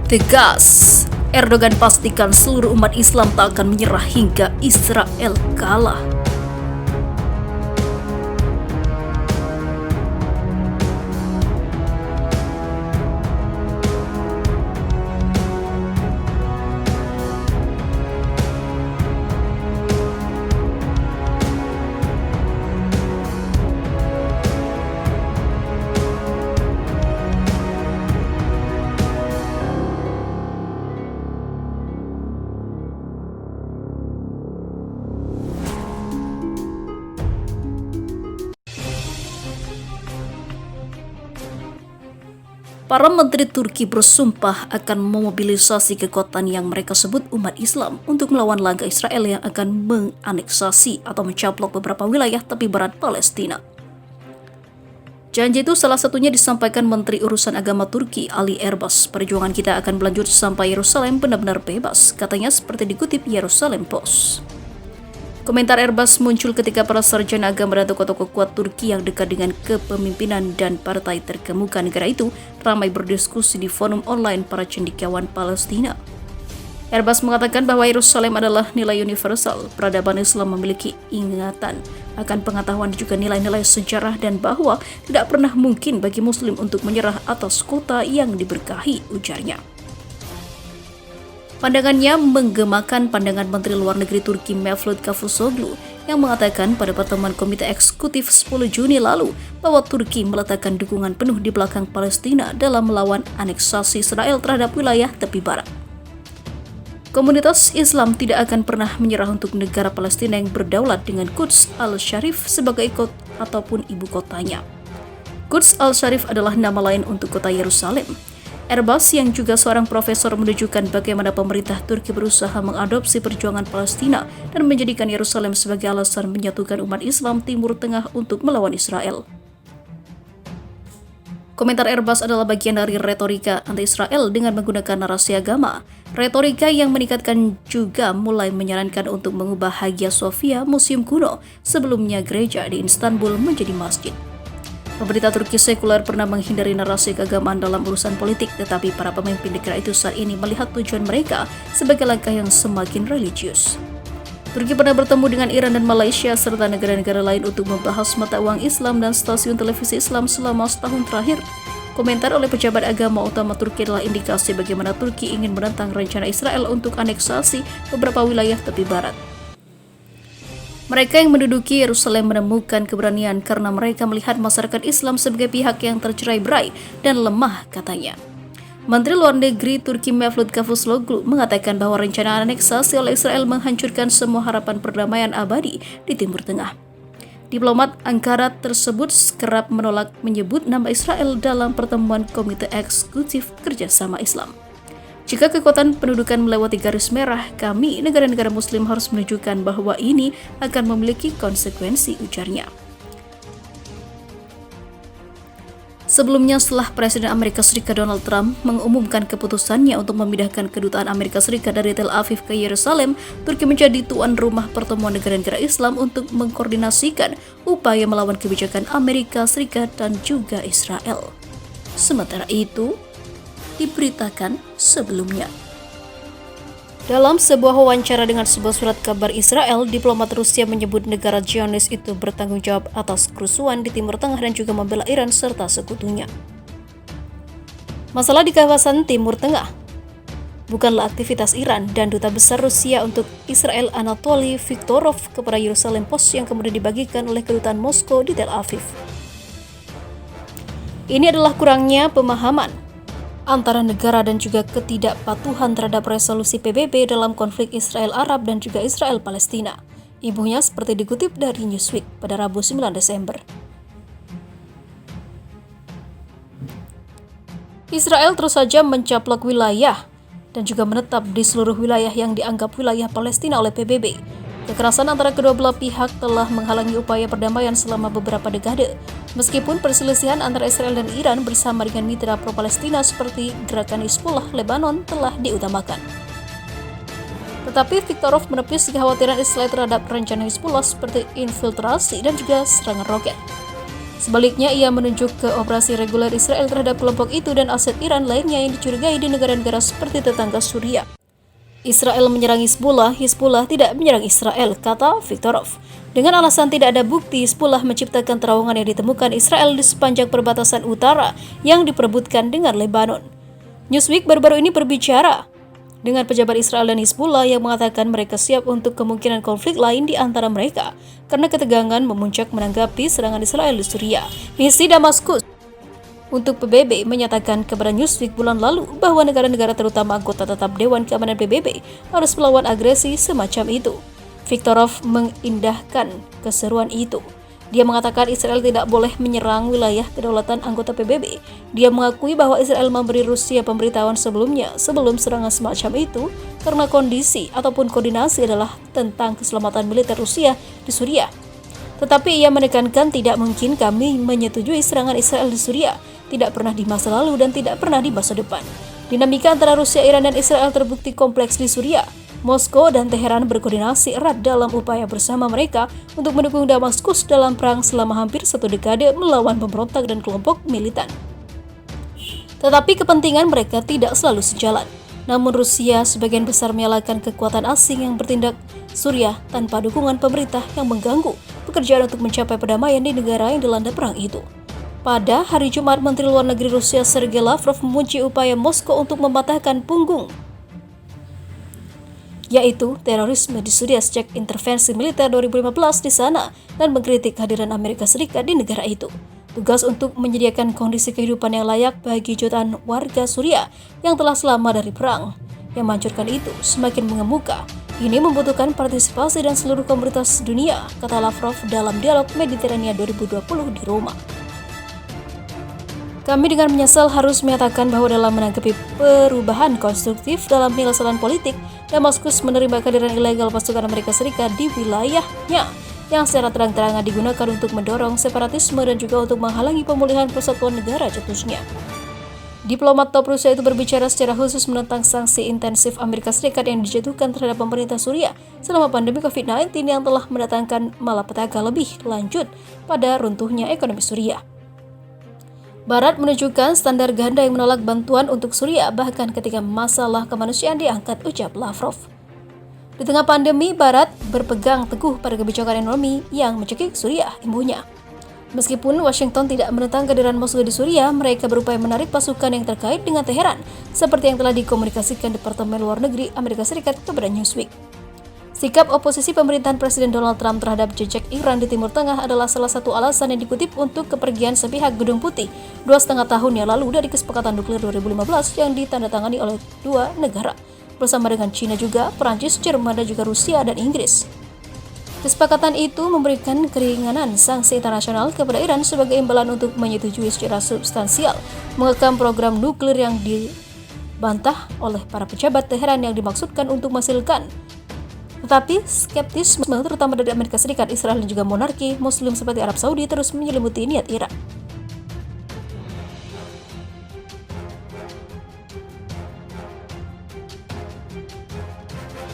Tegas, Erdogan pastikan seluruh umat Islam tak akan menyerah hingga Israel kalah. Para menteri Turki bersumpah akan memobilisasi kekuatan yang mereka sebut umat Islam untuk melawan langkah Israel yang akan menganeksasi atau mencaplok beberapa wilayah tepi barat Palestina. Janji itu salah satunya disampaikan Menteri Urusan Agama Turki Ali Erbas. Perjuangan kita akan berlanjut sampai Yerusalem benar-benar bebas, katanya seperti dikutip Yerusalem Post. Komentar Erbas muncul ketika para sarjana agama dan tokoh-tokoh kuat Turki yang dekat dengan kepemimpinan dan partai terkemuka negara itu ramai berdiskusi di forum online para cendekiawan Palestina. Erbas mengatakan bahwa Yerusalem adalah nilai universal, peradaban Islam memiliki ingatan akan pengetahuan dan juga nilai-nilai sejarah dan bahwa tidak pernah mungkin bagi Muslim untuk menyerah atas kota yang diberkahi, ujarnya. Pandangannya menggemakan pandangan Menteri Luar Negeri Turki Mevlut Cavusoglu yang mengatakan pada pertemuan Komite Eksekutif 10 Juni lalu bahwa Turki meletakkan dukungan penuh di belakang Palestina dalam melawan aneksasi Israel terhadap wilayah tepi barat. Komunitas Islam tidak akan pernah menyerah untuk negara Palestina yang berdaulat dengan Quds al-Sharif sebagai ataupun ibu kotanya. Quds al-Sharif adalah nama lain untuk kota Yerusalem. Erbas yang juga seorang profesor menunjukkan bagaimana pemerintah Turki berusaha mengadopsi perjuangan Palestina dan menjadikan Yerusalem sebagai alasan menyatukan umat Islam Timur Tengah untuk melawan Israel. Komentar Erbas adalah bagian dari retorika anti-Israel dengan menggunakan narasi agama. Retorika yang meningkatkan juga mulai menyarankan untuk mengubah Hagia Sophia, museum kuno, sebelumnya gereja di Istanbul, menjadi masjid. Pemerintah Turki sekuler pernah menghindari narasi keagamaan dalam urusan politik, tetapi para pemimpin negara itu saat ini melihat tujuan mereka sebagai langkah yang semakin religius. Turki pernah bertemu dengan Iran dan Malaysia serta negara-negara lain untuk membahas mata uang Islam dan stasiun televisi Islam selama setahun terakhir. Komentar oleh pejabat agama utama Turki adalah indikasi bagaimana Turki ingin menentang rencana Israel untuk aneksasi beberapa wilayah tepi barat. Mereka yang menduduki Yerusalem menemukan keberanian karena mereka melihat masyarakat Islam sebagai pihak yang tercerai-berai dan lemah, katanya. Menteri Luar Negeri Turki Mevlut Cavusoglu mengatakan bahwa rencana aneksasi oleh Israel menghancurkan semua harapan perdamaian abadi di Timur Tengah. Diplomat Ankara tersebut kerap menolak menyebut nama Israel dalam pertemuan Komite Eksekutif Kerjasama Islam. Jika kekuatan pendudukan melewati garis merah, kami, negara-negara Muslim harus menunjukkan bahwa ini akan memiliki konsekuensi, ujarnya. Sebelumnya, setelah Presiden Amerika Serikat Donald Trump mengumumkan keputusannya untuk memindahkan kedutaan Amerika Serikat dari Tel Aviv ke Yerusalem, Turki menjadi tuan rumah pertemuan negara-negara Islam untuk mengkoordinasikan upaya melawan kebijakan Amerika Serikat dan juga Israel. Sementara itu, diberitakan sebelumnya. Dalam sebuah wawancara dengan sebuah surat kabar Israel, diplomat Rusia menyebut negara Zionis itu bertanggung jawab atas kerusuhan di Timur Tengah dan juga membela Iran serta sekutunya. Masalah di kawasan Timur Tengah bukanlah aktivitas Iran dan Duta Besar Rusia untuk Israel Anatoly Viktorov kepada Yerusalem Post yang kemudian dibagikan oleh kedutaan Moskow di Tel Aviv. Ini adalah kurangnya pemahaman antara negara dan juga ketidakpatuhan terhadap resolusi PBB dalam konflik Israel-Arab dan juga Israel-Palestina. Ibunya seperti dikutip dari Newsweek pada Rabu 9 Desember. Israel terus saja mencaplok wilayah dan juga menetap di seluruh wilayah yang dianggap wilayah Palestina oleh PBB. Kekerasan antara kedua belah pihak telah menghalangi upaya perdamaian selama beberapa dekade. Meskipun perselisihan antara Israel dan Iran bersama dengan mitra pro-Palestina seperti gerakan Hizbullah Lebanon telah diutamakan. Tetapi Viktorov menepis kekhawatiran Israel terhadap rencana Hizbullah seperti infiltrasi dan juga serangan roket. Sebaliknya, ia menunjuk ke operasi reguler Israel terhadap kelompok itu dan aset Iran lainnya yang dicurigai di negara-negara seperti tetangga Suriah. Israel menyerang Hizbullah, Hizbullah tidak menyerang Israel, kata Viktorov. Dengan alasan tidak ada bukti, Hizbullah menciptakan terowongan yang ditemukan Israel di sepanjang perbatasan utara yang diperebutkan dengan Lebanon. Newsweek baru-baru ini berbicara dengan pejabat Israel dan Hizbullah yang mengatakan mereka siap untuk kemungkinan konflik lain di antara mereka karena ketegangan memuncak menanggapi serangan Israel di Suriah. Misi Damaskus untuk PBB menyatakan kepada Newsweek bulan lalu bahwa negara-negara terutama anggota tetap Dewan Keamanan PBB harus melawan agresi semacam itu. Viktorov mengindahkan keseruan itu. Dia mengatakan Israel tidak boleh menyerang wilayah kedaulatan anggota PBB. Dia mengakui bahwa Israel memberi Rusia pemberitahuan sebelumnya sebelum serangan semacam itu karena kondisi ataupun koordinasi adalah tentang keselamatan militer Rusia di Suriah. Tetapi ia menekankan tidak mungkin kami menyetujui serangan Israel di Suriah, tidak pernah di masa lalu dan tidak pernah di masa depan. Dinamika antara Rusia, Iran, dan Israel terbukti kompleks di Suriah. Moskow dan Teheran berkoordinasi erat dalam upaya bersama mereka untuk mendukung Damaskus dalam perang selama hampir 1 dekade melawan pemberontak dan kelompok militan. Tetapi kepentingan mereka tidak selalu sejalan. Namun Rusia sebagian besar menyalahkan kekuatan asing yang bertindak Suriah tanpa dukungan pemerintah yang mengganggu pekerjaan untuk mencapai perdamaian di negara yang dilanda perang itu. Pada hari Jumat, Menteri Luar Negeri Rusia Sergei Lavrov memuji upaya Moskow untuk mematahkan punggung yaitu terorisme di Suriah sejak intervensi militer 2015 di sana dan mengkritik kehadiran Amerika Serikat di negara itu. Tugas untuk menyediakan kondisi kehidupan yang layak bagi jutaan warga Suriah yang telah selamat dari perang yang menghancurkan itu semakin mengemuka. Ini membutuhkan partisipasi dan seluruh komunitas dunia, kata Lavrov dalam dialog Mediterania 2020 di Roma. Kami dengan menyesal harus menyatakan bahwa dalam menanggapi perubahan konstruktif dalam penyelesaian politik, Damaskus menerima kehadiran ilegal pasukan Amerika Serikat di wilayahnya yang secara terang-terangan digunakan untuk mendorong separatisme dan juga untuk menghalangi pemulihan persatuan negara cetusnya. Diplomat top Rusia itu berbicara secara khusus menentang sanksi intensif Amerika Serikat yang dijatuhkan terhadap pemerintah Suriah selama pandemi COVID-19 yang telah mendatangkan malapetaka lebih lanjut pada runtuhnya ekonomi Suriah. Barat menunjukkan standar ganda yang menolak bantuan untuk Suriah bahkan ketika masalah kemanusiaan diangkat, ucap Lavrov. Di tengah pandemi, Barat berpegang teguh pada kebijakan ekonomi yang mencekik Suriah, imbuhnya. Meskipun Washington tidak menentang kehadiran Moskow di Suriah, mereka berupaya menarik pasukan yang terkait dengan Teheran, seperti yang telah dikomunikasikan Departemen Luar Negeri Amerika Serikat kepada Newsweek. Sikap oposisi pemerintahan Presiden Donald Trump terhadap jejak Iran di Timur Tengah adalah salah satu alasan yang dikutip untuk kepergian sepihak Gedung Putih 2,5 tahun yang lalu dari kesepakatan nuklir 2015 yang ditandatangani oleh dua negara, bersama dengan China juga, Perancis, Jerman, dan juga Rusia dan Inggris. Kesepakatan itu memberikan keringanan sanksi internasional kepada Iran sebagai imbalan untuk menyetujui secara substansial mengekang program nuklir yang dibantah oleh para pejabat Teheran yang dimaksudkan untuk menghasilkan. Tetapi skeptisme terutama dari Amerika Serikat, Israel, dan juga monarki Muslim seperti Arab Saudi terus menyelimuti niat Iran.